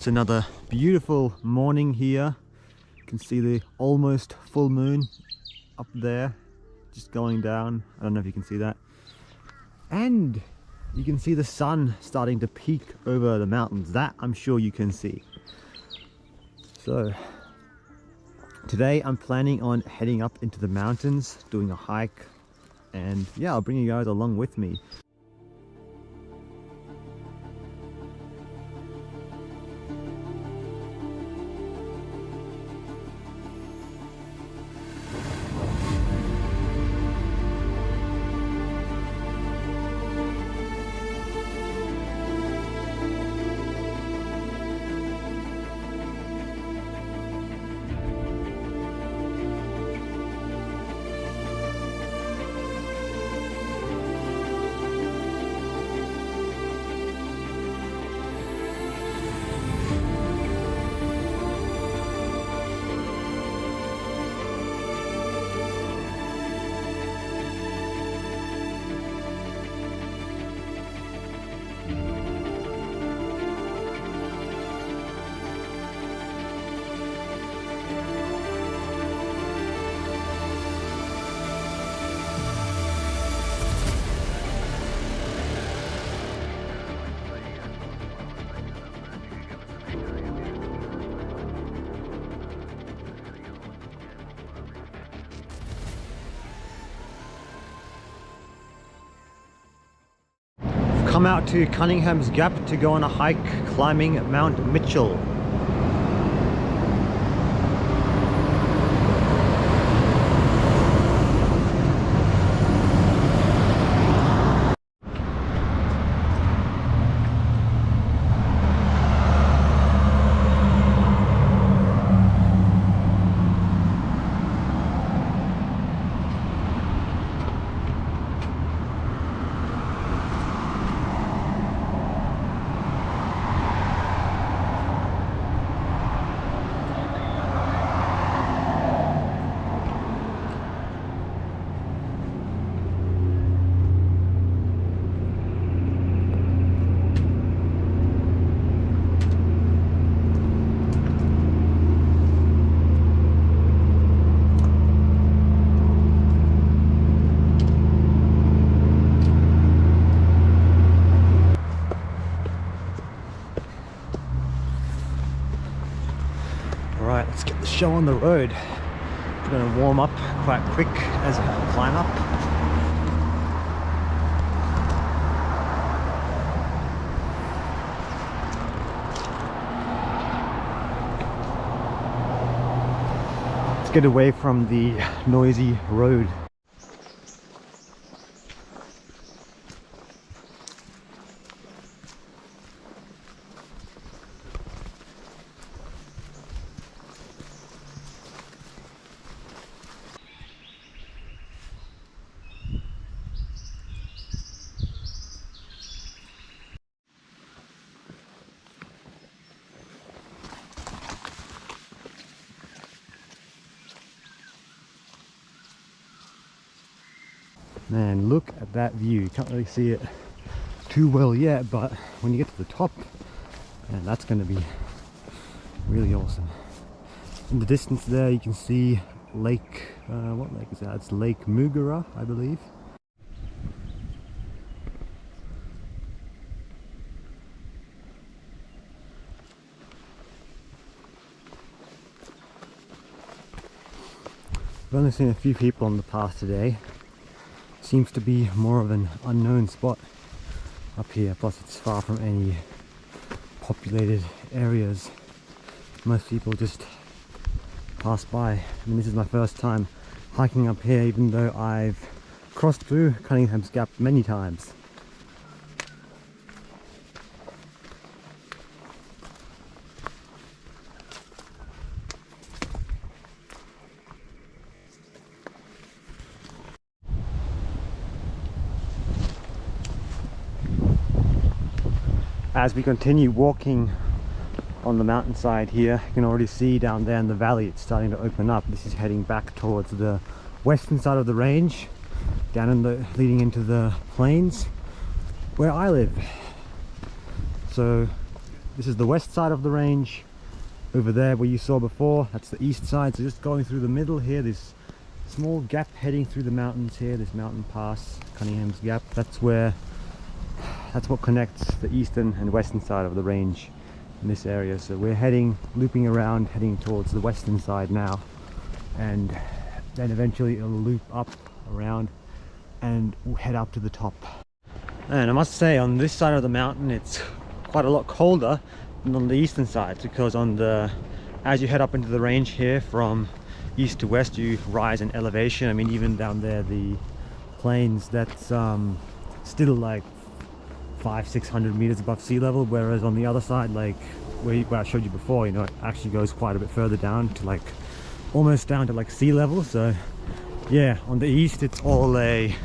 It's another beautiful morning here. You can see the almost full moon up there, just going down. I don't know if you can see that. And you can see the sun starting to peek over the mountains. That I'm sure you can see. So today I'm planning on heading up into the mountains, doing a hike, and yeah, I'll bring you guys along with me. Come out to Cunningham's Gap to go on a hike climbing Mount Mitchell. Alright, let's get the show on the road. We're going to warm up quite quick as I climb up. Let's get away from the noisy road. Man, look at that view. You can't really see it too well yet, but when you get to the top, man, that's going to be really awesome. In the distance there you can see lake, what lake is that? It's Lake Mugara, I believe. I've only seen a few people on the path today. Seems to be more of an unknown spot up here, plus it's far from any populated areas. Most people just pass by. I mean, this is my first time hiking up here, even though I've crossed through Cunningham's Gap many times. As we continue walking on the mountainside here, you can already see down there in the valley it's starting to open up. This is heading back towards the western side of the range, down in the leading into the plains where I live. So This is the west side of the range. Over there where you saw before, that's the east side. So just going through the middle here, this small gap heading through the mountains here, this mountain pass, Cunningham's Gap, that's what connects the eastern and western side of the range in this area. So we're looping around, heading towards the western side now, and then eventually it'll loop up around and we'll head up to the top. And I must say, on this side of the mountain it's quite a lot colder than on the eastern side, because as you head up into the range here from east to west, you rise in elevation. I mean, even down there, the plains, that's still like 500-600 meters above sea level, whereas on the other side, like where I showed you before, you know, it actually goes quite a bit further down to like almost down to like sea level. So yeah, on the east it's all a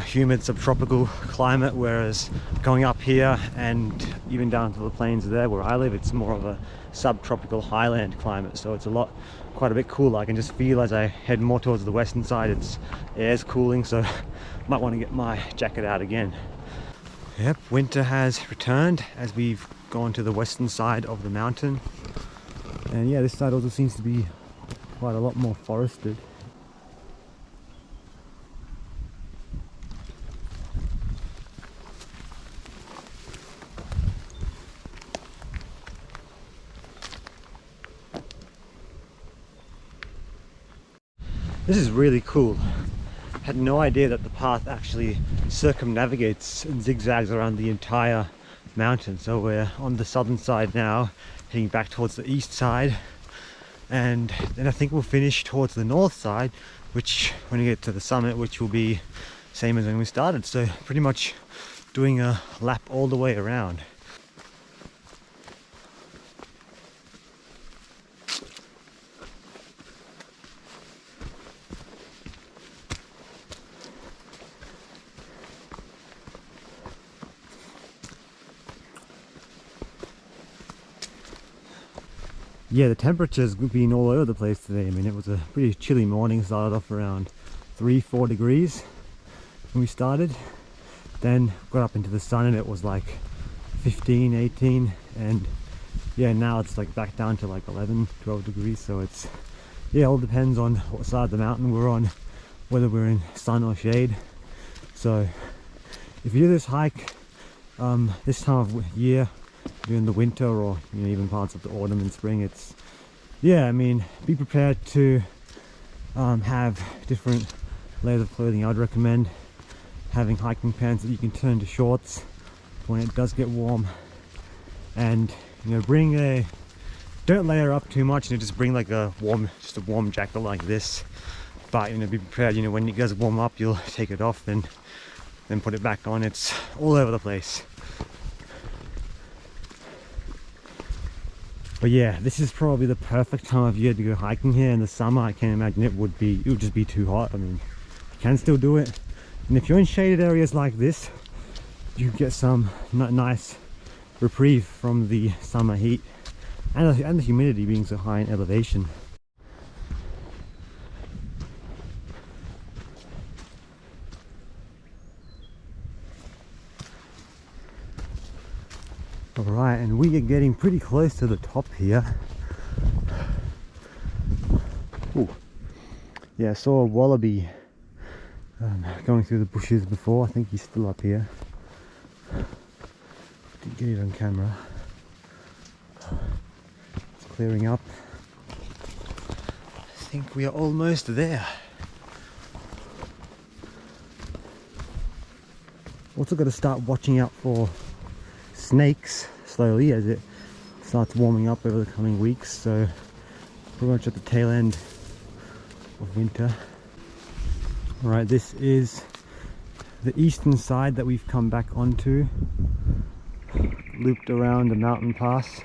humid subtropical climate, whereas going up here and even down to the plains there where I live, it's more of a subtropical highland climate. So it's quite a bit cooler. I can just feel as I head more towards the western side, air's cooling, so might want to get my jacket out again. Yep, winter has returned as we've gone to the western side of the mountain, and yeah, this side also seems to be quite a lot more forested. This is really cool. Had no idea that the path actually circumnavigates and zigzags around the entire mountain. So we're on the southern side now, heading back towards the east side, and then I think we'll finish towards the north side, which when we get to the summit, which will be same as when we started. So pretty much doing a lap all the way around. Yeah, the temperature's been all over the place today. I mean, it was a pretty chilly morning. Started off around 3-4 degrees when we started, then got up into the sun and it was like 15-18, and yeah, now it's like back down to like 11-12 degrees. So it's, yeah, all depends on what side of the mountain we're on, whether we're in sun or shade. So if you do this hike this time of year, during the winter, or you know, even parts of the autumn and spring, it's, yeah, I mean, be prepared to have different layers of clothing. I would recommend having hiking pants that you can turn to shorts when it does get warm, and you know, don't layer up too much, you know, just bring like a warm jacket like this, but you know, be prepared, you know, when it does warm up, you'll take it off and then put it back on. It's all over the place. But yeah, this is probably the perfect time of year to go hiking here. In the summer, I can't imagine it would just be too hot. I mean, you can still do it. And if you're in shaded areas like this, you get some nice reprieve from the summer heat and the humidity being so high in elevation. Alright, and we are getting pretty close to the top here. Ooh. Yeah, I saw a wallaby going through the bushes before. I think he's still up here. Didn't get it on camera. It's clearing up. I think we are almost there. Also got to start watching out for snakes slowly as it starts warming up over the coming weeks, so pretty much at the tail end of winter. Alright, this is the eastern side that we've come back onto, looped around the mountain pass.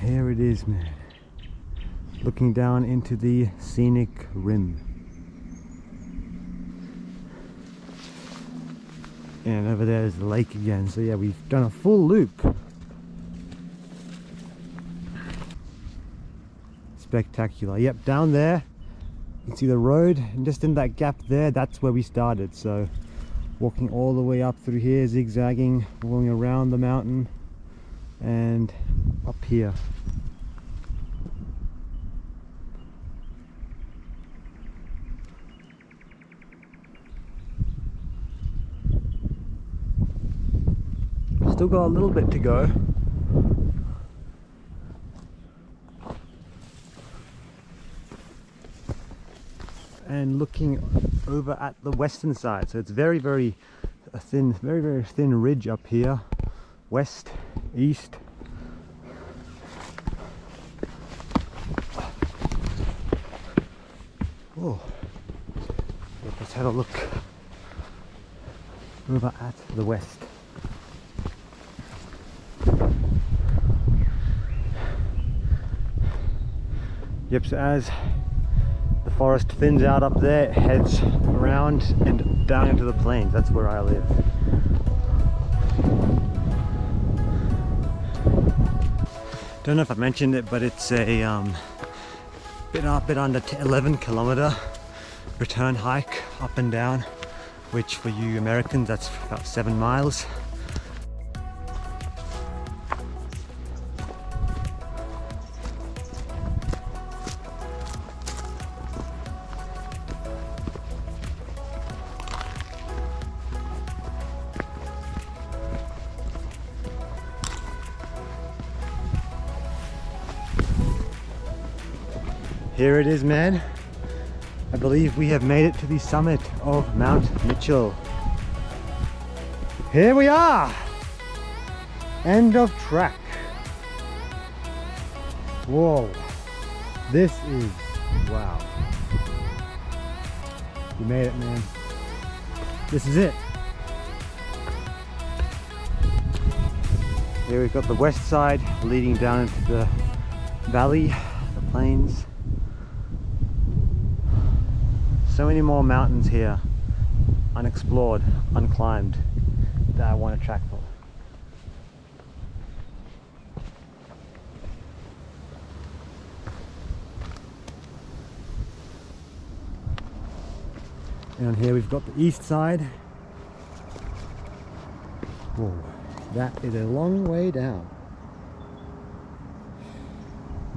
Here it is, man, looking down into the scenic rim. And over there is the lake again. So yeah, we've done a full loop. Spectacular. Yep, down there you can see the road, and just in that gap there, that's where we started. So walking all the way up through here, zigzagging, going around the mountain, and up here. Still got a little bit to go. And looking over at the western side, so it's very thin ridge up here, west, east. Oh, let's have a look over at the west. Yep, so as the forest thins out up there, it heads around and down into the plains. That's where I live. Don't know if I mentioned it, but it's a bit under 11-kilometer return hike up and down, which for you Americans, that's about 7 miles. Here it is, man. I believe we have made it to the summit of Mount Mitchell. Here we are! End of track. Whoa. This is, wow. You made it, man. This is it. Here we've got the west side leading down into the valley, the plains. So many more mountains here, unexplored, unclimbed, that I want to track for. And on here we've got the east side. Whoa, that is a long way down.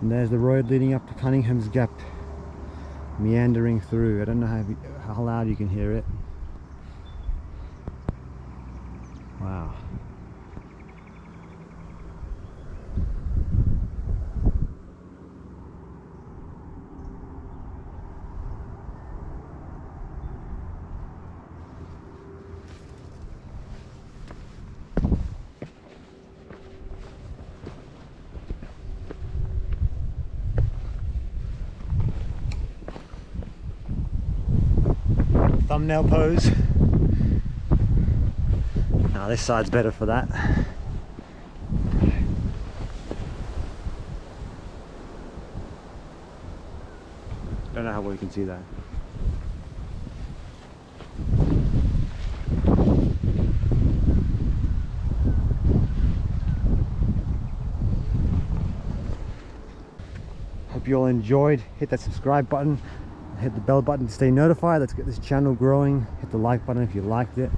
And there's the road leading up to Cunningham's Gap, meandering through. I don't know how loud you can hear it. Wow. Thumbnail pose. Now this side's better for that. Don't know how well you can see that. Hope you all enjoyed. Hit that subscribe button. Hit the bell button to stay notified. Let's get this channel growing. Hit the like button if you liked it.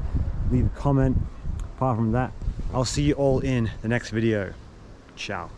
Leave a comment. Apart from that, I'll see you all in the next video. Ciao.